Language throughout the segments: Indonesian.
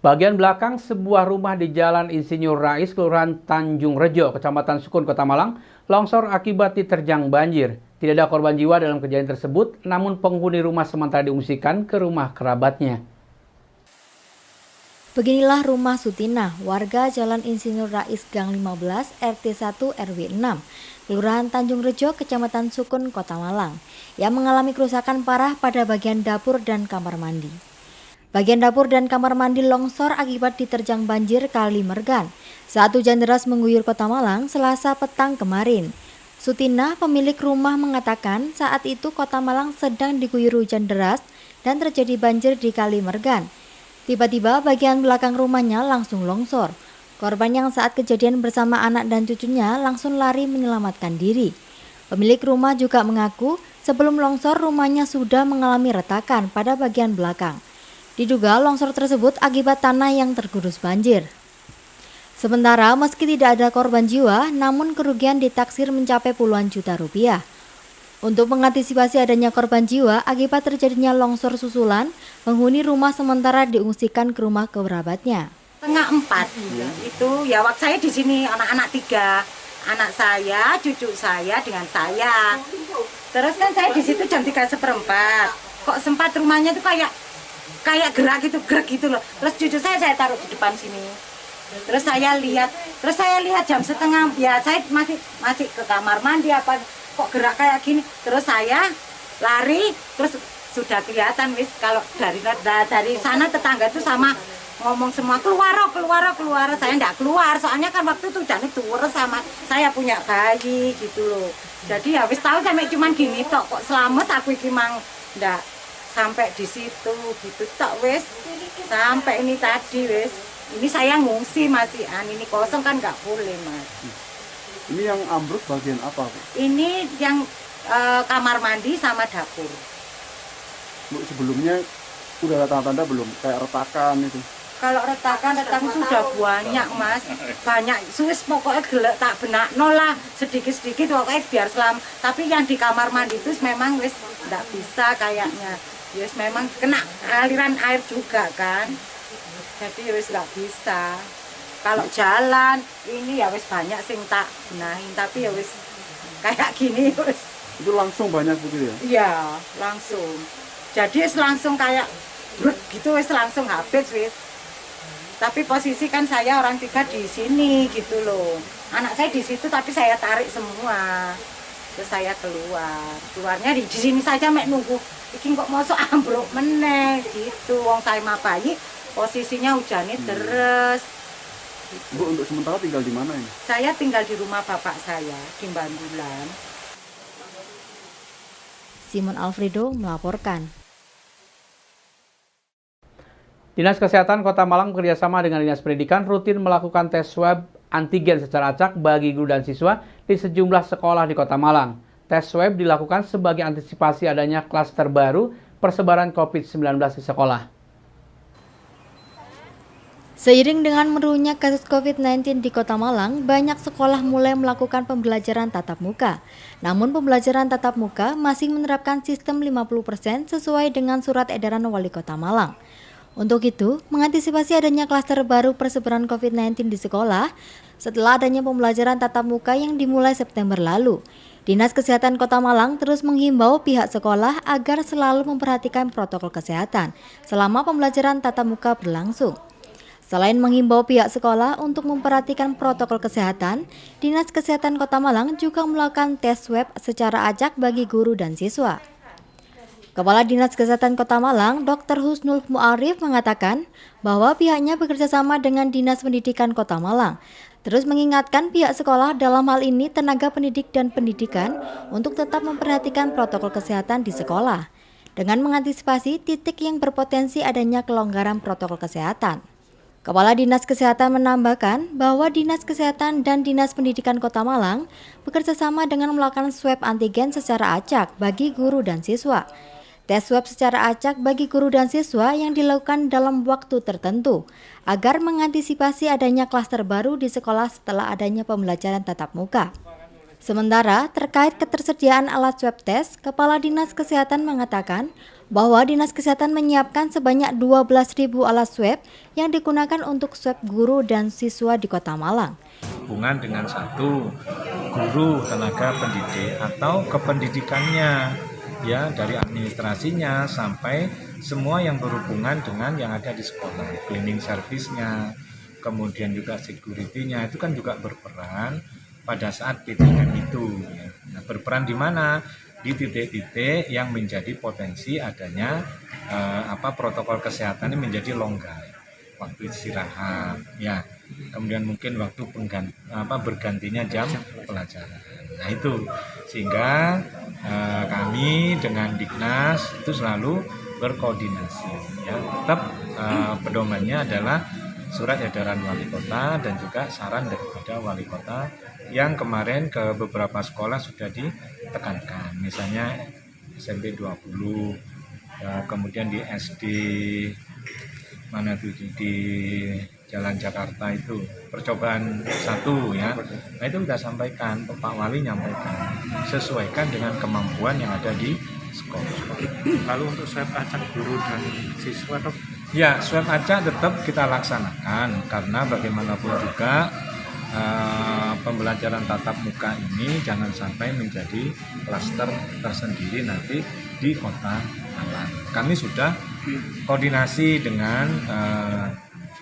Bagian belakang sebuah rumah di Jalan Insinyur Rais, Kelurahan Tanjung Rejo, Kecamatan Sukun, Kota Malang, longsor akibat diterjang banjir. Tidak ada korban jiwa dalam kejadian tersebut, namun penghuni rumah sementara diungsikan ke rumah kerabatnya. Beginilah rumah Sutina, warga Jalan Insinyur Rais Gang 15, RT 1 RW 6, Kelurahan Tanjung Rejo, Kecamatan Sukun, Kota Malang, yang mengalami kerusakan parah pada bagian dapur dan kamar mandi. Bagian dapur dan kamar mandi longsor akibat diterjang banjir Kali Mergan saat hujan deras mengguyur Kota Malang Selasa petang kemarin. Sutina, pemilik rumah, mengatakan saat itu Kota Malang sedang diguyur hujan deras dan terjadi banjir di Kali Mergan. Tiba-tiba bagian belakang rumahnya langsung longsor. Korban yang saat kejadian bersama anak dan cucunya langsung lari menyelamatkan diri. Pemilik rumah juga mengaku sebelum longsor rumahnya sudah mengalami retakan pada bagian belakang. Diduga longsor tersebut akibat tanah yang tergerus banjir. Sementara meski tidak ada korban jiwa, namun kerugian ditaksir mencapai puluhan juta rupiah. Untuk mengantisipasi adanya korban jiwa akibat terjadinya longsor susulan, penghuni rumah sementara diungsikan ke rumah kerabatnya. Tengah 4, itu ya waktu saya di sini anak-anak 3, anak saya, cucu saya dengan saya. Terus kan saya di situ jam 3:15. Kok sempat rumahnya tuh kayak gerak gitu loh. Terus cucu saya taruh di depan sini. Terus saya lihat jam setengah, ya saya masih ke kamar mandi apa kok gerak kayak gini. Terus saya lari, terus sudah kelihatan wis kalau dari sana tetangga tuh sama ngomong semua keluar. Saya enggak keluar soalnya kan waktu itu hujan turun sama saya punya bayi gitu loh. Jadi ya wis tahu sampai cuman gini tok kok selamat aku iki mang ndak sampai di situ gitu tok wis sampai ini tadi wis ini saya ngungsi masih ini kosong kan nggak boleh mas. Ini yang ambruk bagian apa Bu? Ini yang kamar mandi sama dapur. Bu, sebelumnya udah ada tanda-tanda belum kayak retakan itu? Kalau retakan sudah banyak mas, banyak Swiss pokoknya gelek tak benak nolah sedikit pokoknya biar selam. Tapi yang di kamar mandi itu memang wis nggak bisa kayaknya. Yes, memang kena aliran air juga kan, jadi wis nggak bisa. Kalau jalan ini ya wis banyak sing tak benahin, tapi ya wis kayak gini wis. Itu langsung banyak begitu ya? Iya langsung. Jadi wis langsung kayak brut gitu wis langsung habis wis. Tapi posisi kan saya orang 3 di sini gitu loh. Anak saya di situ tapi saya tarik semua. Terus saya keluarnya di sini saja mek nunggu. Iki kok mosok ambruk meneh gitu. Wong saya mah bayi posisinya hujannya deres. Gitu. Bu, untuk sementara tinggal di mana ini? Saya tinggal di rumah bapak saya di Bandulan. Simon Alfredo melaporkan. Dinas Kesehatan Kota Malang bekerjasama dengan Dinas Pendidikan rutin melakukan tes swab antigen secara acak bagi guru dan siswa di sejumlah sekolah di Kota Malang. Tes swab dilakukan sebagai antisipasi adanya klaster baru persebaran COVID-19 di sekolah. Seiring dengan menurunnya kasus COVID-19 di Kota Malang, banyak sekolah mulai melakukan pembelajaran tatap muka. Namun pembelajaran tatap muka masih menerapkan sistem 50% sesuai dengan surat edaran Wali Kota Malang. Untuk itu, mengantisipasi adanya klaster baru persebaran COVID-19 di sekolah, setelah adanya pembelajaran tatap muka yang dimulai September lalu, Dinas Kesehatan Kota Malang terus menghimbau pihak sekolah agar selalu memperhatikan protokol kesehatan selama pembelajaran tatap muka berlangsung. Selain menghimbau pihak sekolah untuk memperhatikan protokol kesehatan, Dinas Kesehatan Kota Malang juga melakukan tes swab secara acak bagi guru dan siswa. Kepala Dinas Kesehatan Kota Malang, Dr. Husnul Muarif mengatakan bahwa pihaknya bekerjasama dengan Dinas Pendidikan Kota Malang, terus mengingatkan pihak sekolah dalam hal ini tenaga pendidik dan pendidikan untuk tetap memperhatikan protokol kesehatan di sekolah, dengan mengantisipasi titik yang berpotensi adanya kelonggaran protokol kesehatan. Kepala Dinas Kesehatan menambahkan bahwa Dinas Kesehatan dan Dinas Pendidikan Kota Malang bekerjasama dengan melakukan swab antigen secara acak bagi guru dan siswa. Tes swab secara acak bagi guru dan siswa yang dilakukan dalam waktu tertentu agar mengantisipasi adanya klaster baru di sekolah setelah adanya pembelajaran tatap muka. Sementara terkait ketersediaan alat swab test, Kepala Dinas Kesehatan mengatakan bahwa Dinas Kesehatan menyiapkan sebanyak 12.000 alat swab yang digunakan untuk swab guru dan siswa di Kota Malang. Hubungan dengan satu guru tenaga pendidik atau kependidikannya, ya, dari administrasinya sampai semua yang berhubungan dengan yang ada di sekolah, cleaning service-nya, kemudian juga security-nya itu kan juga berperan pada saat bidding itu. Ya. Nah, berperan di mana? Di titik-titik yang menjadi potensi adanya protokol kesehatannya menjadi longgar, waktu istirahat, ya, kemudian mungkin waktu bergantinya jam pelajaran. Nah itu sehingga kami dengan Dignas itu selalu berkoordinasi, ya. Tetap pedomannya adalah surat edaran wali kota dan juga saran daripada wali kota yang kemarin ke beberapa sekolah sudah ditekankan, misalnya SMP 20, ya, kemudian di SD mana tuh di Jalan Jakarta itu percobaan 1, ya. Nah itu sudah sampaikan, Pak Wali nyampaikan sesuaikan dengan kemampuan yang ada di sekolah. Lalu untuk swab acak guru dan siswa, Dok? Ya, swab acak tetap kita laksanakan karena bagaimanapun juga pembelajaran tatap muka ini jangan sampai menjadi klaster tersendiri nanti di Kota Malang. Kami sudah koordinasi dengan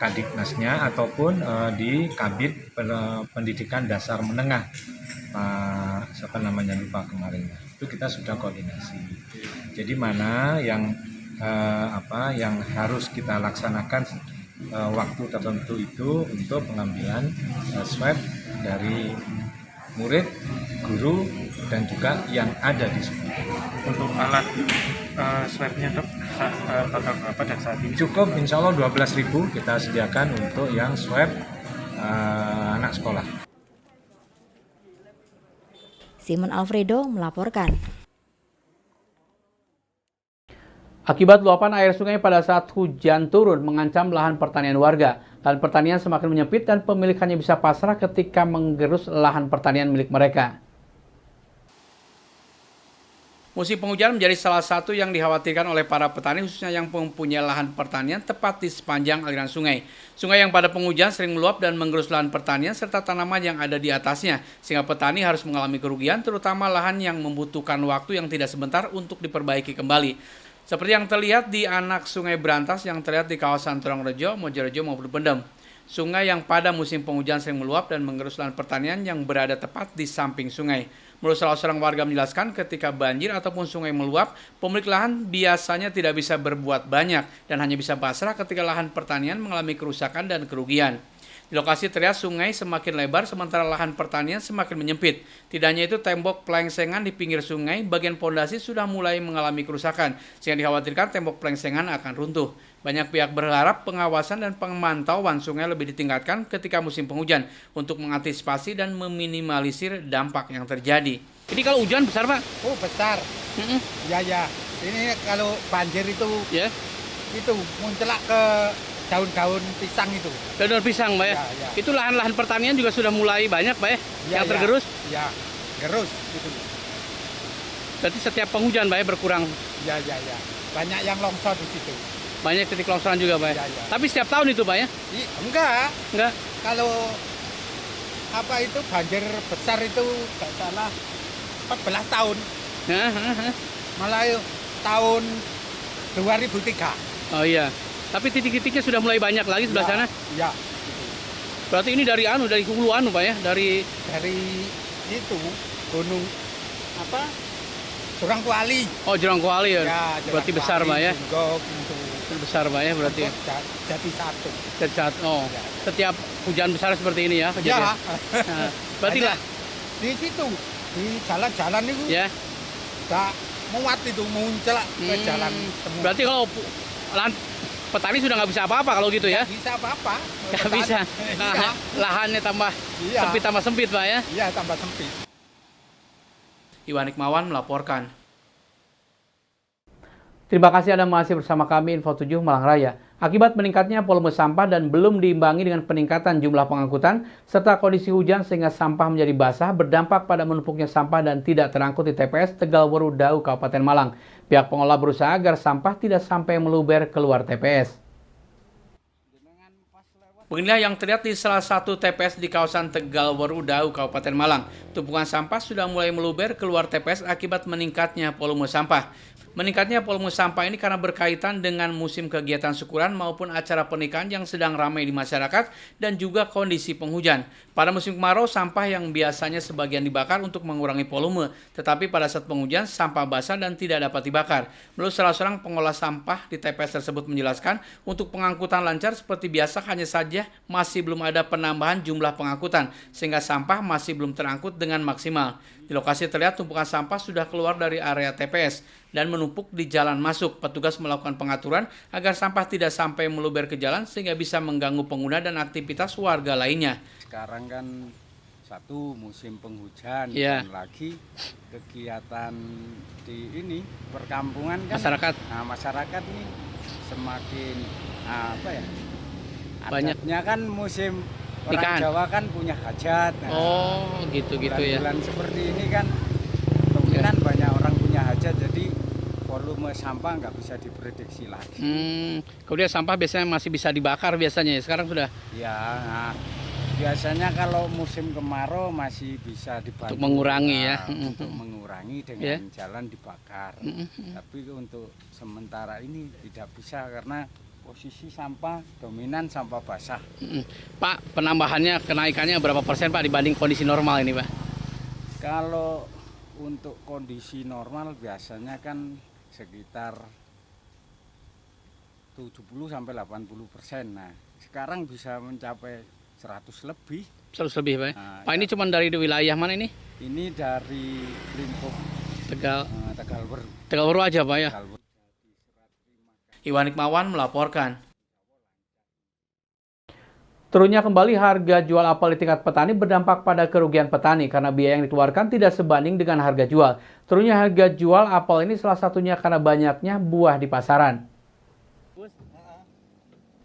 Kadiknasnya ataupun di Kabid Pendidikan Dasar Menengah, lupa kemarin, itu kita sudah koordinasi. Jadi mana yang harus kita laksanakan waktu tertentu itu untuk pengambilan swab dari murid, guru, dan juga yang ada di sekolah. Untuk alat swabnya, Dok, total berapa dan saat ini? Cukup, insya Allah 12.000 kita sediakan untuk yang swab anak sekolah. Simon Alfredo melaporkan. Akibat luapan air sungai pada saat hujan turun mengancam lahan pertanian warga. Lahan pertanian semakin menyempit dan pemilik hanya bisa pasrah ketika menggerus lahan pertanian milik mereka. Musim penghujan menjadi salah satu yang dikhawatirkan oleh para petani, khususnya yang mempunyai lahan pertanian tepat di sepanjang aliran sungai. Sungai yang pada penghujan sering meluap dan menggerus lahan pertanian serta tanaman yang ada di atasnya, sehingga petani harus mengalami kerugian, terutama lahan yang membutuhkan waktu yang tidak sebentar untuk diperbaiki kembali. Seperti yang terlihat di anak Sungai Brantas yang terlihat di kawasan Trongrejo, Mojorejo maupun Pendem. Sungai yang pada musim penghujan sering meluap dan menggerus lahan pertanian yang berada tepat di samping sungai. Menurut salah seorang warga menjelaskan, ketika banjir ataupun sungai meluap, pemilik lahan biasanya tidak bisa berbuat banyak dan hanya bisa pasrah ketika lahan pertanian mengalami kerusakan dan kerugian. Di lokasi terlihat sungai semakin lebar sementara lahan pertanian semakin menyempit. Tidak hanya itu, tembok pelengsengan di pinggir sungai bagian pondasi sudah mulai mengalami kerusakan, sehingga dikhawatirkan tembok pelengsengan akan runtuh. Banyak pihak berharap pengawasan dan pemantauan sungai lebih ditingkatkan ketika musim penghujan untuk mengantisipasi dan meminimalisir dampak yang terjadi. Jadi kalau hujan besar, Pak? Oh, besar. Ya. Ini kalau banjir itu, itu munculak ke daun-daun pisang itu. Daun pisang, Pak, ya? Ya. Itu lahan-lahan pertanian juga sudah mulai banyak, Pak, ya? Yang tergerus? Ya, gerus gitu. Berarti setiap penghujan, Pak, ya, berkurang? Ya. Banyak yang longsor di situ. Banyak titik longsoran juga, Pak, ya? Ya. Tapi setiap tahun itu, Pak, ya? Enggak. Kalau itu banjir besar itu enggak salah 14 tahun. Malah tahun 2003. Oh iya. Tapi titik-titiknya sudah mulai banyak lagi sebelah sana? Iya. Berarti ini dari hulu Pak, ya? Dari itu gunung Jurang Kuali. Oh, Jurang Kuali, ya. Berarti Kuali, besar, Pak, ya? Besar, Pak, ya, berarti. Jadi satu. Jadi satu. Oh. Ya. Setiap hujan besar seperti ini, ya, kejadian. Nah, berarti lah di situ di jalan-jalan itu. Ya. Enggak muat itu muncul ke jalan semua. Berarti kalau lahan petani sudah nggak bisa apa-apa kalau gitu, ya? Nggak bisa apa-apa. Nggak bisa. Nah, lahannya tambah sempit, Pak, ya? Iya, tambah sempit. Iwan Hikmawan melaporkan. Terima kasih Anda masih bersama kami Info 7 Malang Raya. Akibat meningkatnya volume sampah dan belum diimbangi dengan peningkatan jumlah pengangkutan, serta kondisi hujan sehingga sampah menjadi basah berdampak pada menumpuknya sampah dan tidak terangkut di TPS Tegalwaru Dau, Kabupaten Malang. Pihak pengelola berusaha agar sampah tidak sampai meluber keluar TPS. Beginilah yang terlihat di salah satu TPS di kawasan Tegalwaru Dau, Kabupaten Malang. Tumpukan sampah sudah mulai meluber keluar TPS akibat meningkatnya volume sampah. Meningkatnya volume sampah ini karena berkaitan dengan musim kegiatan syukuran maupun acara pernikahan yang sedang ramai di masyarakat dan juga kondisi penghujan. Pada musim kemarau, sampah yang biasanya sebagian dibakar untuk mengurangi volume, tetapi pada saat penghujan, sampah basah dan tidak dapat dibakar. Menurut salah seorang pengolah sampah di TPS tersebut menjelaskan, untuk pengangkutan lancar seperti biasa hanya saja masih belum ada penambahan jumlah pengangkutan, sehingga sampah masih belum terangkut dengan maksimal. Di lokasi terlihat tumpukan sampah sudah keluar dari area TPS dan menumpuk di jalan masuk. Petugas melakukan pengaturan agar sampah tidak sampai meluber ke jalan sehingga bisa mengganggu pengguna dan aktivitas warga lainnya. Sekarang kan satu musim penghujan Iya. dan lagi kegiatan di ini perkampungan kan Masyarakat. Nah, masyarakat nih semakin apa ya? Banyak. Adatnya kan musim orang Nikahan. Jawa kan punya hajat. Nah, Oh, gitu-gitu ya. bulan seperti ini kan kemungkinan banyak orang punya hajat, jadi volume sampah nggak bisa diprediksi lagi. Kemudian sampah biasanya masih bisa dibakar biasanya ya. Sekarang sudah Ya, nah, biasanya kalau musim kemarau masih bisa dibantu Untuk mengurangi ya. untuk mengurangi dengan jalan dibakar. Tapi untuk sementara ini tidak bisa karena posisi sampah dominan sampah basah. Pak, penambahannya, kenaikannya berapa persen Pak dibanding kondisi normal ini Pak? Kalau untuk kondisi normal biasanya kan sekitar 70-80%. Nah, sekarang bisa mencapai 100 lebih. 100 lebih Pak. Nah, Pak, ini cuma dari wilayah mana ini? Ini dari lingkup Tegalwaru. Tegalwaru aja Pak ya? Tegalwaru. Iwan Hikmawan melaporkan. Turunnya kembali harga jual apel di tingkat petani berdampak pada kerugian petani karena biaya yang dikeluarkan tidak sebanding dengan harga jual. Turunnya harga jual apel ini salah satunya karena banyaknya buah di pasaran.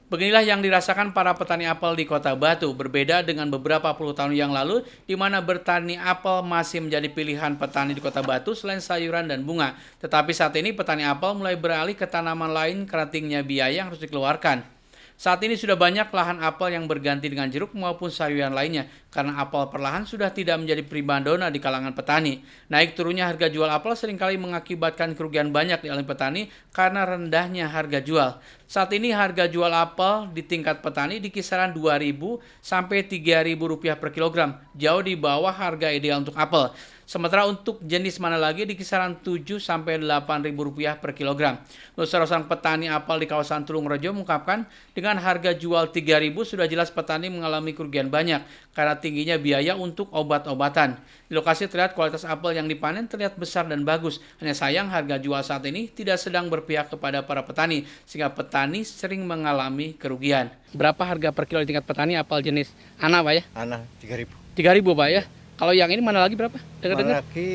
Beginilah yang dirasakan para petani apel di Kota Batu, berbeda dengan beberapa puluh tahun yang lalu, di mana bertani apel masih menjadi pilihan petani di Kota Batu selain sayuran dan bunga. Tetapi saat ini petani apel mulai beralih ke tanaman lain karena tingginya biaya yang harus dikeluarkan. Saat ini sudah banyak lahan apel yang berganti dengan jeruk maupun sayuran lainnya, karena apel perlahan sudah tidak menjadi pribandona di kalangan petani. Naik turunnya harga jual apel seringkali mengakibatkan kerugian banyak di alami petani karena rendahnya harga jual. Saat ini harga jual apel di tingkat petani di kisaran Rp2.000 sampai Rp3.000 per kilogram, jauh di bawah harga ideal untuk apel. Sementara untuk jenis mana lagi di kisaran Rp7 sampai Rp8.000 per kilogram. Menurut salah seorang petani apel di kawasan Tulungrejo mengungkapkan, dengan harga jual Rp3.000 sudah jelas petani mengalami kerugian banyak karena tingginya biaya untuk obat-obatan. Di lokasi terlihat kualitas apel yang dipanen terlihat besar dan bagus. Hanya sayang harga jual saat ini tidak sedang berpihak kepada para petani, sehingga petani sering mengalami kerugian. Berapa harga per kilo di tingkat petani apel jenis Ana Pak ya? Ana 3.000. 3.000 Pak ya? Kalau yang ini mana lagi berapa? Mana lagi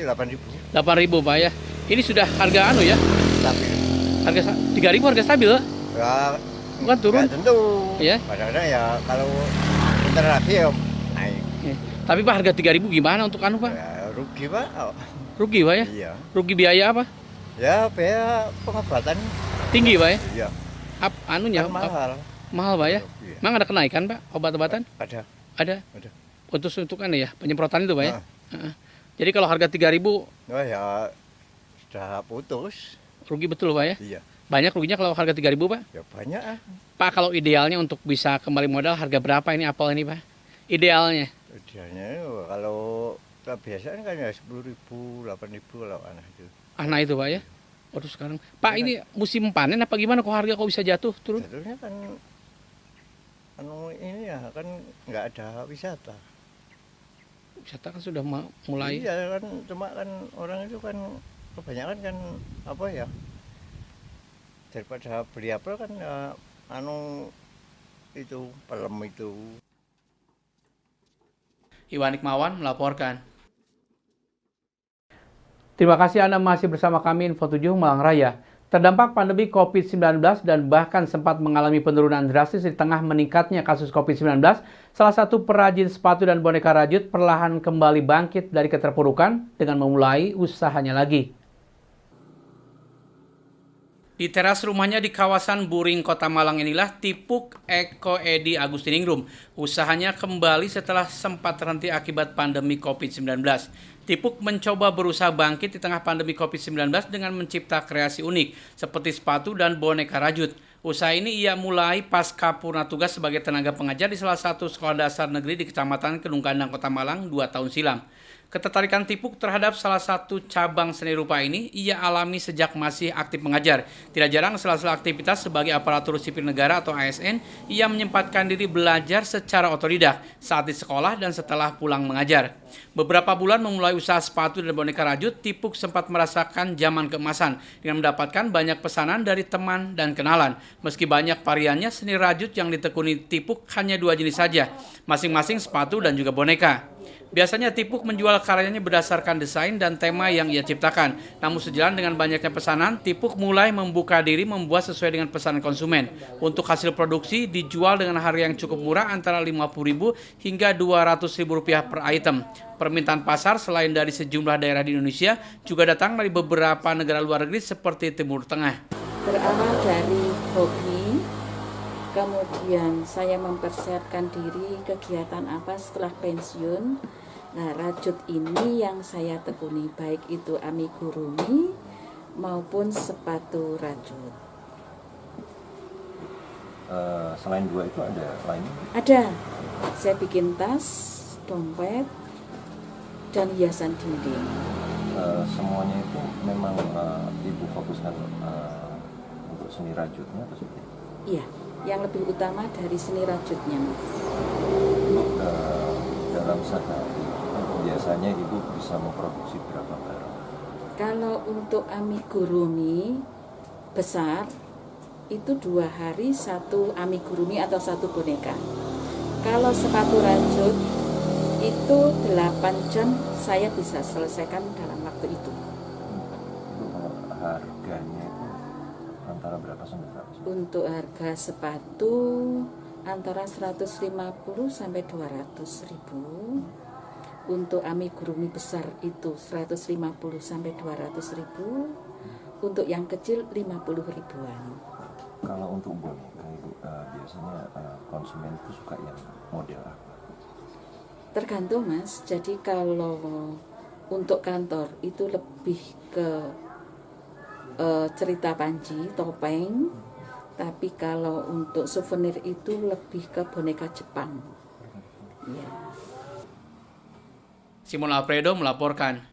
8.000. 8.000 Pak ya? Ini sudah harga anu ya? Stabil. Harga 3.000 harga stabil? Ya, Bukan turun? nggak tentu. Ya. Kadang-kadang ya kalau bentar lagi ya naik. Tapi Pak harga 3.000 gimana untuk anu Pak? Ya, rugi Pak. Rugi Pak ya? Iya. Rugi biaya apa? Ya biaya pengobatan. Tinggi Pak ya? Iya. Anunya Kan mahal. mahal Pak ya? Iya. Emang ada kenaikan Pak obat-obatan? Ada. Ada. Ada. Untuk anu ya penyemprotan itu Pak ya? Jadi kalau harga 3.000 Oh ya sudah putus. rugi betul Pak ya? Iya. Banyak ruginya kalau harga 3.000 Pak? Ya banyak. Pak kalau idealnya untuk bisa kembali modal harga berapa ini apel ini Pak? Idealnya? Idealnya kalau biasanya kan ya 10.000, 8.000 kalau anak itu. Nah itu Pak ya? Waduh sekarang. Pak ini musim panen apa gimana kok harga kok bisa jatuh turun? Jatuhnya kan ini ya kan nggak ada wisata. Wisata kan sudah mulai. Iya kan, cuma kan orang itu kan kebanyakan kan apa ya, daripada beli apel kan ya, itu pelem itu. Iwan Hikmawan melaporkan. Terima kasih Anda masih bersama kami Info 7 Malang Raya. Terdampak pandemi COVID-19 dan bahkan sempat mengalami penurunan drastis di tengah meningkatnya kasus COVID-19, salah satu perajin sepatu dan boneka rajut perlahan kembali bangkit dari keterpurukan dengan memulai usahanya lagi. Di teras rumahnya di kawasan Buring, Kota Malang inilah Tipuk Eko Edi Agustiningrum. Usahanya kembali setelah sempat terhenti akibat pandemi COVID-19. Tipuk mencoba berusaha bangkit di tengah pandemi COVID-19 dengan mencipta kreasi unik seperti sepatu dan boneka rajut. Usaha ini ia mulai pasca purna tugas sebagai tenaga pengajar di salah satu sekolah dasar negeri di Kecamatan Kedung Kandang, Kota Malang 2 tahun silam. Ketertarikan Tipuk terhadap salah satu cabang seni rupa ini ia alami sejak masih aktif mengajar. Tidak jarang sela-sela aktivitas sebagai aparatur sipil negara atau ASN, ia menyempatkan diri belajar secara otodidak saat di sekolah dan setelah pulang mengajar. Beberapa bulan memulai usaha sepatu dan boneka rajut, Tipuk sempat merasakan zaman keemasan dengan mendapatkan banyak pesanan dari teman dan kenalan. Meski banyak variannya, seni rajut yang ditekuni Tipuk hanya 2 jenis saja, masing-masing sepatu dan juga boneka. Biasanya Tipuk menjual karyanya berdasarkan desain dan tema yang ia ciptakan. Namun sejalan dengan banyaknya pesanan, Tipuk mulai membuka diri membuat sesuai dengan pesanan konsumen. Untuk hasil produksi dijual dengan harga yang cukup murah antara Rp50.000 hingga Rp200.000 per item. Permintaan pasar selain dari sejumlah daerah di Indonesia juga datang dari beberapa negara luar negeri seperti Timur Tengah. Berawal dari hobi, kemudian saya mempersiapkan diri kegiatan apa setelah pensiun. Nah, rajut ini yang saya tekuni, baik itu amigurumi maupun sepatu rajut. Selain 2 itu ada lainnya? Ada. Saya bikin tas, dompet, dan hiasan dinding. Semuanya itu memang Ibu fokuskan untuk seni rajutnya atau seperti itu? Iya, yang lebih utama dari seni rajutnya. Dalam sehari biasanya Ibu bisa memproduksi berapa barang? Kalau untuk amigurumi besar itu 2 hari 1 amigurumi atau 1 boneka. Kalau sepatu rajut itu 8 jam saya bisa selesaikan dalam waktu itu. Ibu, kalau harganya itu antara berapa sampai berapa? Untuk harga sepatu antara 150 sampai 200.000. Untuk amigurumi besar itu 150 sampai 200.000. Untuk yang kecil 50 ribuan. Kalau untuk boneka Ibu, biasanya konsumen itu suka yang model apa? Tergantung Mas. Jadi kalau untuk kantor itu lebih ke cerita panji, topeng. Tapi kalau untuk souvenir itu lebih ke boneka Jepang. Ya. Simon Alfredo melaporkan.